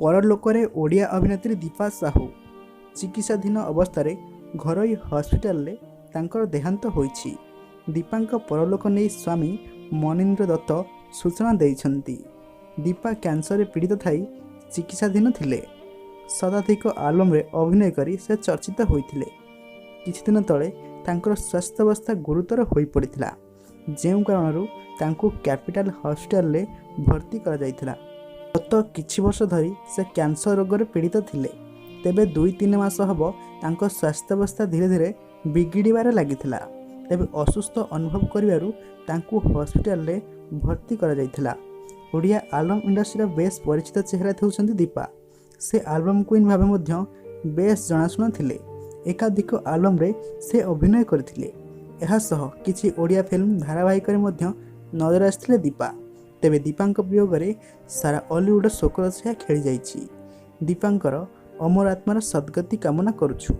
परलोकरे ओडिया अभिनेत्री दीपा साहू चिकित्साधीन अवस्था घरोई हस्पिटाल तांकर देहांत होईछि। दीपांक परलोक नहीं स्वामी मनीन्द्र दत्त सूचना देइछन्ति। दीपा कैंसर पीड़ित थाई चिकित्साधीन थिले। शताधिक आलम रे अभिनय करी से चर्चित होइथिले। किछि दिन तले तांकर स्वास्थ्य अवस्था गुरुतर होई पड़िथिला, जेउ कारणरू तांको कैपिटल हॉस्पिटल रे भर्ती करा जायथिला। गत किछि वर्ष धरी से कैंसर रोग रे पीड़ित थिले। तेबे 2-3 मास हबो तांको स्वास्थ्य अवस्था धीरे धीरे बिगिड़बार लागिथिला। तेबे असुस्थ अनुभव करिवारु तांको हॉस्पिटल रे भर्ती करा जायथिला। ओडिया आलम इंडस्ट्री बेस परिचित चेहरा हेउछन्ति दीपा। से आल्बम क्वीन भावे मध्य बेस जनाशुना थिले। एकाधिक आलम रे से अभिनय करथिले। एहा सह किछि ओडिया फिल्म धारावाहिक रे मध्य नजर आस्थिले दीपा। तेबे दीपांक वियोग रे सारा हॉलीवुड शोकर छाया खेली जाइछि। दीपांकर अमर आत्मार सद्गति कामना करुछु।